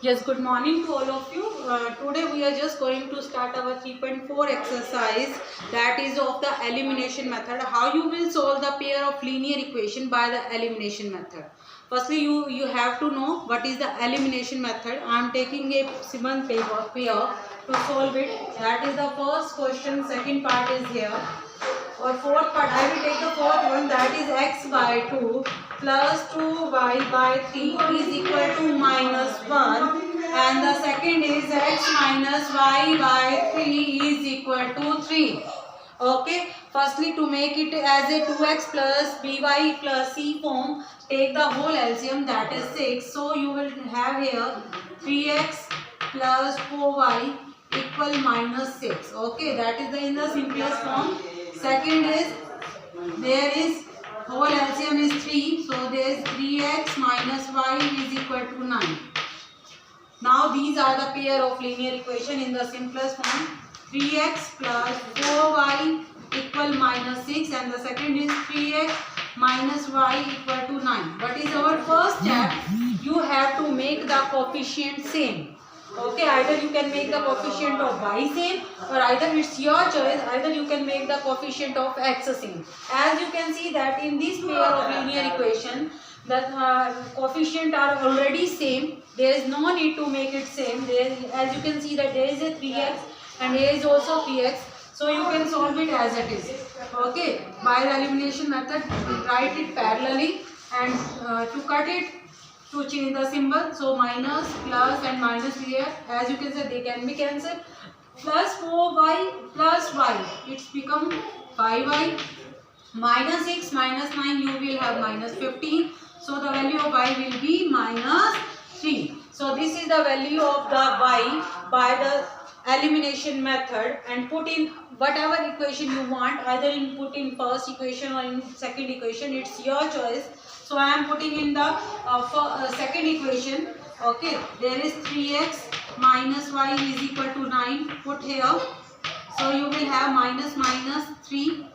Yes, good morning to all of you. Today we are just going to start our 3.4 exercise, that is of the elimination method. How you will solve the pair of linear equation by the elimination method. Firstly, you have to know what is the elimination method. I am taking a Simon pair to solve it. That is the first question. Second part is here. Or fourth part, I will take the fourth one, that is x by 2 plus 2y by 3 is equal to minus 1, and the second is x minus y by 3 is equal to 3. Okay, firstly to make it as a 2x plus by plus c form, take the whole LCM, that is 6. So you will have here 3x plus 4y equal minus 6. Okay, that is in the simplest form. Second is, there is whole LCM is 3, so there is 3x minus y is equal to 9. Now these are the pair of linear equation in the simplest form. 3x plus 4y equal minus 6, and the second is 3x minus y equal to 9. What is our first step? You have to make the coefficient same. Okay, either you can make the coefficient of y same, or either it's your choice, either you can make the coefficient of x same. As you can see that in this pair of linear equation, the coefficient are already same. There is no need to make it same. There, as you can see that there is a 3x and here is also 3x. So you can solve it as it is. Okay, by the elimination method, write it parallelly, and to cut it, to change the symbol, so minus, plus and minus here, as you can say, they can be cancelled. Plus 4y plus y, it's become 5y. Minus 6 minus 9, you will have minus 15. So the value of y will be minus 3. So this is the value of the y by the elimination method, and put in whatever equation you want, either put in first equation or in second equation, it's your choice. So I am putting in the second equation. Okay, there is 3x minus y is equal to 9, put here. So you will have minus minus 3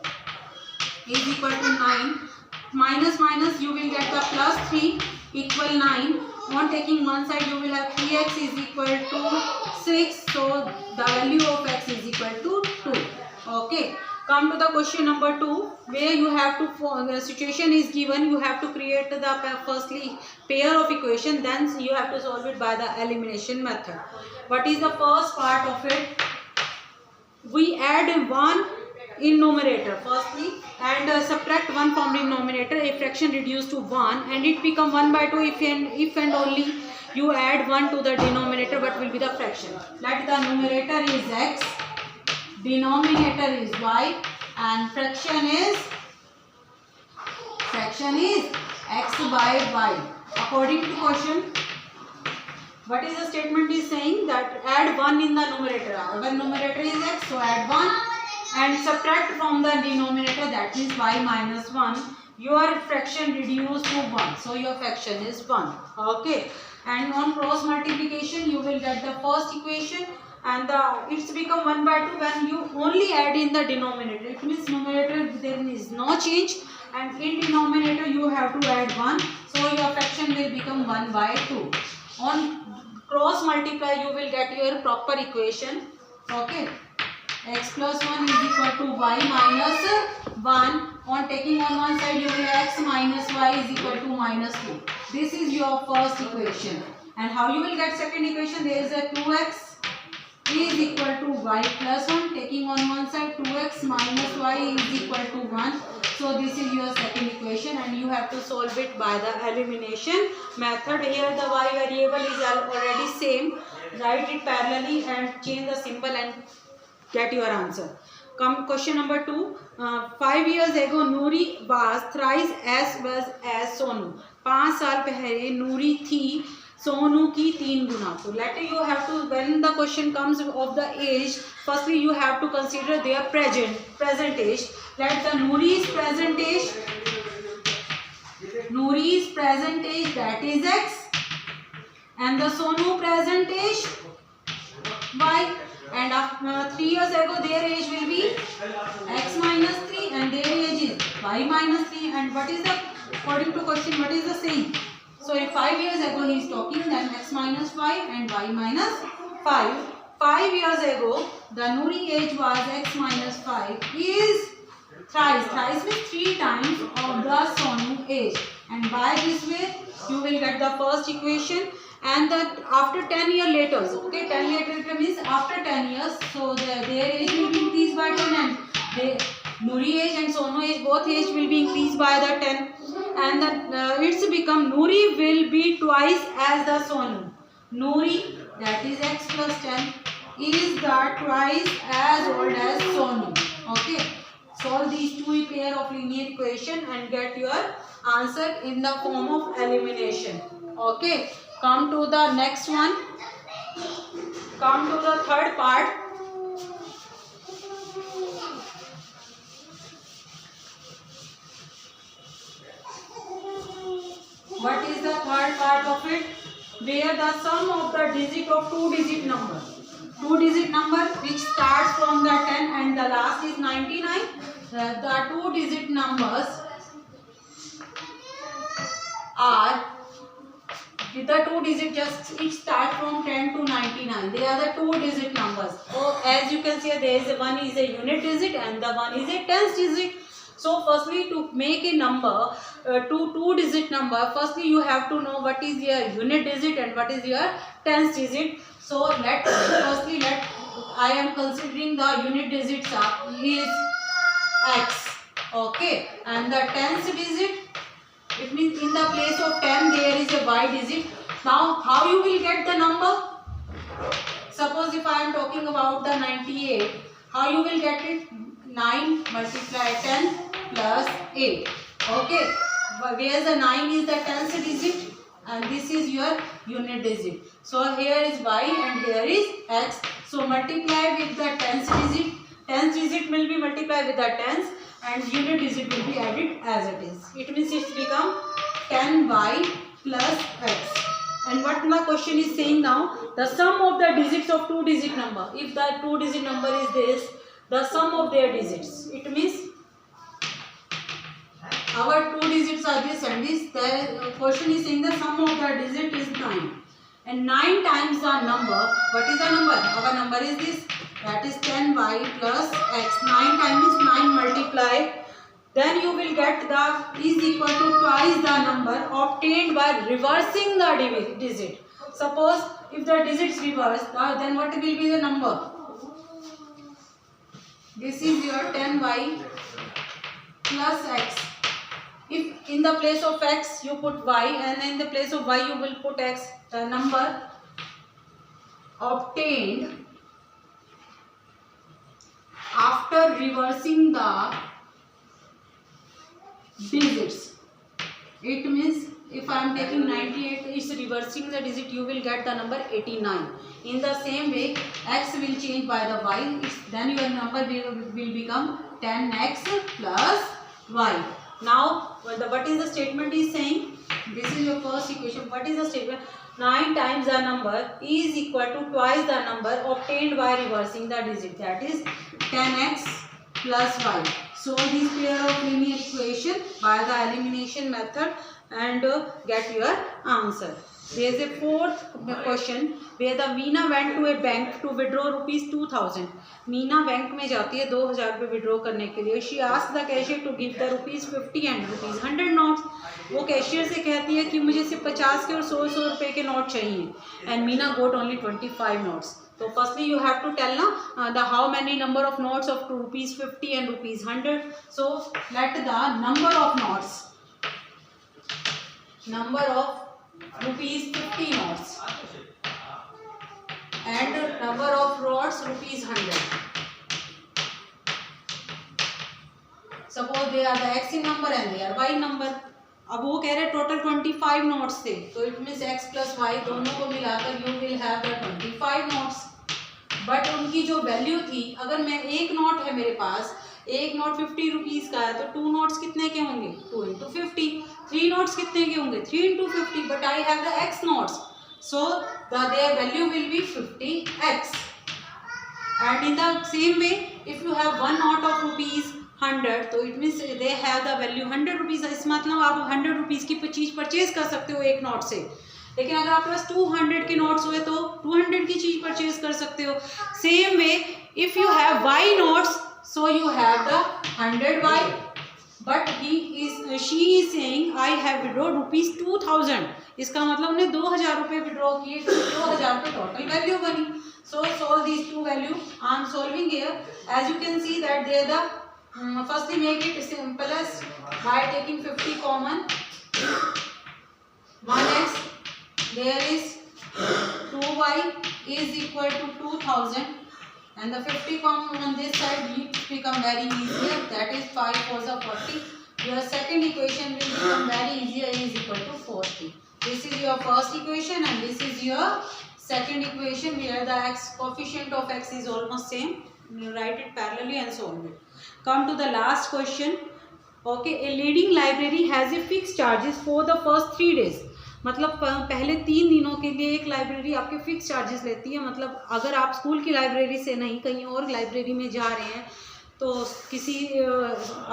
is equal to 9. Minus minus, you will get the plus 3 equal 9. On taking one side, you will have 3x is equal to 6. So the value of x is equal to 2. Okay. Come to the question number 2, where you have to, the situation is given, you have to create the firstly pair of equation, then you have to solve it by the elimination method. What is the first part of it? We add 1 in numerator firstly, and subtract 1 from denominator, a fraction reduced to 1, and it become 1 by 2 if and only you add 1 to the denominator. What will be the fraction? Let the numerator is x, denominator is y, and fraction is x by y. According to question, what is the statement is saying? That add 1 in the numerator. Our numerator is x, so add 1 and subtract from the denominator, that is y minus 1. Your fraction reduced to 1, so your fraction is 1. Okay, and on cross multiplication, you will get the first equation, and it's become 1 by 2 when you only add in the denominator. It means numerator there is no change, and in denominator you have to add 1, so your fraction will become 1 by 2. On cross multiply, you will get your proper equation. Okay, x plus 1 is equal to y minus 1. On taking on one side, you will have x minus y is equal to minus 2. This is your first equation. And how you will get second equation? There is a 2x is equal to y plus 1. Taking on one side, 2x minus y is equal to 1. So this is your second equation, and you have to solve it by the elimination method. Here the y variable is already same. Write it parallelly and change the symbol and get your answer. Come question number 2. 5 years ago, Noori was thrice as was as Sonu. 5 साल पहले नूरी थी सोनू की 3 गुना. So later you have to, when the question comes of the age, firstly you have to consider their present age. Let the Noori's present age, that is x, and the Sonu present age y. And after 3 years ago, their age will be x minus 3, and their age is y minus 3. And what is the, according to question, what is the saying? So if 5 years ago he is talking, then x minus 5 and y minus 5. 5 years ago the Nuri age was x minus 5 is thrice. Thrice means 3 times of the Sonu age. And by this way you will get the first equation. And that after 10 years later, okay, 10 years later means after 10 years, so their age will be increased by 10 and Nuri age and Sonu age, both age will be increased by the 10. And it's become Nuri will be twice as the Sonu. Nuri, that is x plus 10, is the twice as old as Sonu. Okay, solve these two pair of linear equation and get your answer in the form of elimination. Okay, come to the next one. Come to the third part. What is the third part of it? Where the sum of the digit of two-digit number. Two-digit number which starts from the 10 and the last is 99. The two-digit numbers are, with the two-digit just it starts from 10 to 99. They are the two-digit numbers. So as you can see, there is one is a unit digit and the one is a tens digit. So firstly, to make a number, two-digit number, firstly you have to know what is your unit digit and what is your tens digit. So let I am considering the unit digits is x, okay, and the tens digit, it means in the place of 10 there is a y digit. Now how you will get the number? Suppose if I am talking about the 98, how you will get it? 9 multiply 10 plus 8. Okay, where the 9 is the tens digit and this is your unit digit. So here is y and here is x. So multiply with the tens digit. Tens digit will be multiplied with the tens and unit digit will be added as it is. It means it's become 10y plus x. And what my question is saying now, the sum of the digits of two-digit number. If the two-digit number is this, the sum of their digits. It means our two digits are this and this. The question is saying the sum of the digit is 9. And 9 times the number. What is the number? Our number is this. That is 10y plus x. 9 times is 9 multiply. Then you will get the is equal to twice the number obtained by reversing the digit. Suppose if the digits reverse, then what will be the number? This is your 10y plus x. If in the place of x you put y and in the place of y you will put x, the number obtained after reversing the digits. It means if I am taking 98 is reversing the digit, you will get the number 89. In the same way, x will change by the y, then your number will become 10x plus y. Now what is the statement is saying? This is your first equation. What is the statement? 9 times the number is equal to twice the number obtained by reversing the digit, that is 10x plus y. So this pair of linear equation by the elimination method and get your answer. There is a fourth question where the Meena went to a bank to withdraw rupees 2000. Meena bank में जाती है 2000 रुपये withdraw करने के लिए. She asked the cashier to give the rupees 50 and rupees 100 notes. वो cashier से कहती है कि मुझे सिर्फ 50 के और 100 रुपये के नोट चाहिए. And Meena got only 25 notes. So firstly you have to tell the how many number of notes of rupees 50 and rupees 100. So let the number of notes, number of rupees 50 notes and number of notes rupees 100. Suppose they are the x in number and they are y number. अब वो कह रहे total 25 notes थे, तो it means x plus Y दोनों को मिलाकर you will have the 25 notes. But उनकी जो वैल्यू थी, अगर मैं एक नोट है मेरे पास, एक नोट 50 रुपीज़ का है, तो 2 नोट्स कितने के होंगे? 2 इंटू 50. 3 नोट्स कितने के होंगे? 3 into 50. But I have the x notes, so their value will be 50x. And in the same way, if you have one note of rupees 100, तो it means they have the value 100 rupees. इस मतलब आप 100 rupees की चीज़ purchase कर सकते हो एक note से। लेकिन अगर आपके पास 200 के नोट्स हुए तो 200 की चीज़ परचेज कर सकते हो। Same way if you have Y notes, so you have the 100 Y, but she is saying I have withdraw ₹2000। इसका मतलब उन्हें 2000 रुपये विड्रॉ किए, तो 2000 रुपये टोटल वैल्यू बनी। So solve these two value. I am solving here. As you can see that they the firstly make it simplest by taking 50 common. 1x, there is 2y is equal to 2000, and the 50 common on this side will become very easier, that is 5 4s are 40. Your second equation will become very easier, is equal to 40. This is your first equation and this is your second equation where the x coefficient of x is almost same. You write it parallelly and solve it. Come to the last question. Okay, a leading library has a fixed charges for the first 3 days. मतलब पहले 3 दिनों के लिए एक library आपके fix charges लेती है। मतलब अगर आप स्कूल की लाइब्रेरी से नहीं कहीं और लाइब्रेरी में जा रहे हैं, तो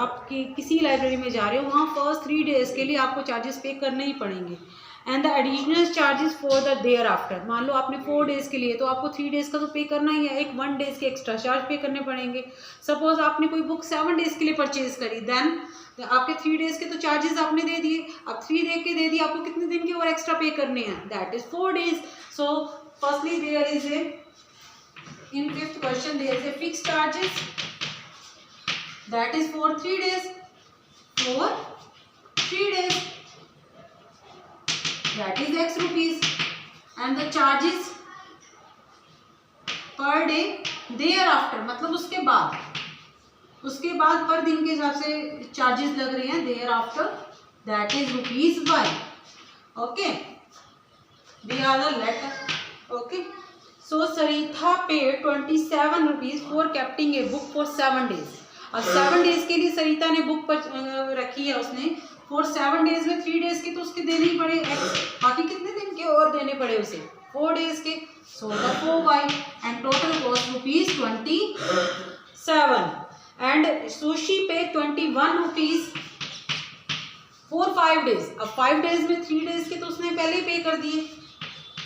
आपकी किसी लाइब्रेरी में जा रहे हो, वहाँ फर्स्ट 3 डेज़ के लिए आपको चार्जेस पे करने ही पड़ेंगे। And the additional charges for the thereafter. मान लो आपने 4 डेज़ के लिए, तो आपको 3 डेज़ का तो पे करना ही है, एक 1 डेज़ के एक्स्ट्रा चार्ज पे करने पड़ेंगे। सपोज आपने कोई बुक 7 डेज़ के लिए परचेज करी, देन आपके 3 डेज़ के तो चार्जेस आपने दे दिए, अब 3 डे के दे दिए, आपको कितने दिन के और एक्स्ट्रा पे करने हैं, that is 4 days. So firstly there is a, in 5th question there is a fix charges that is for 3 days, for 3 days, that is x rupees, and the charges per day thereafter, मतलब उसके बाद पर दिन के हिसाब से charges लग रहे हैं thereafter, that is rupees y. Okay, they are the letter. Okay, so Saritha paid 27 rupees for keeping a book for 7 days. अब 7 डेज के लिए सरिता ने बुक पर रखी है उसने, फॉर 7 डेज में 3 डेज के तो उसके देने ही पड़े, बाकी कितने दिन के और देने पड़े उसे, 4 डेज के। So the 4y and total cost ₹27, and sushi पे 21 रुपीज फॉर 5 डेज। अब 5 डेज में 3 डेज के तो उसने पहले ही पे कर दिए,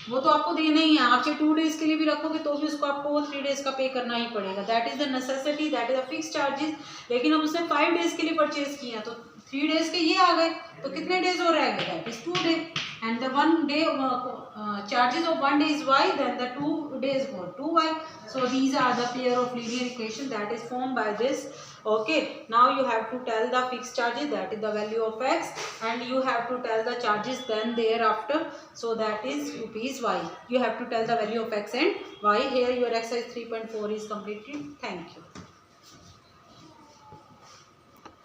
वो तो आपको देना ही है। आप चाहे 2 डेज के लिए भी रखोगे तो भी उसको आपको 3 डेज का पे करना ही पड़ेगा, that is the necessity, that is the fix charges. लेकिन अब उसने 5 डेज के लिए परचेज किया, तो 3 डेज के ये आ गए, तो कितने डेज और रह गए, that is 2 day, and the 1 day charges of 1 day is y, then the 2 days for 2y. So these are the pair of linear equation that is formed by this. Okay, now you have to tell the fixed charges, that is the value of x, and you have to tell the charges then thereafter, so that is rupees y. You have to tell the value of x and y. Here your exercise 3.4 is completed. Thank you.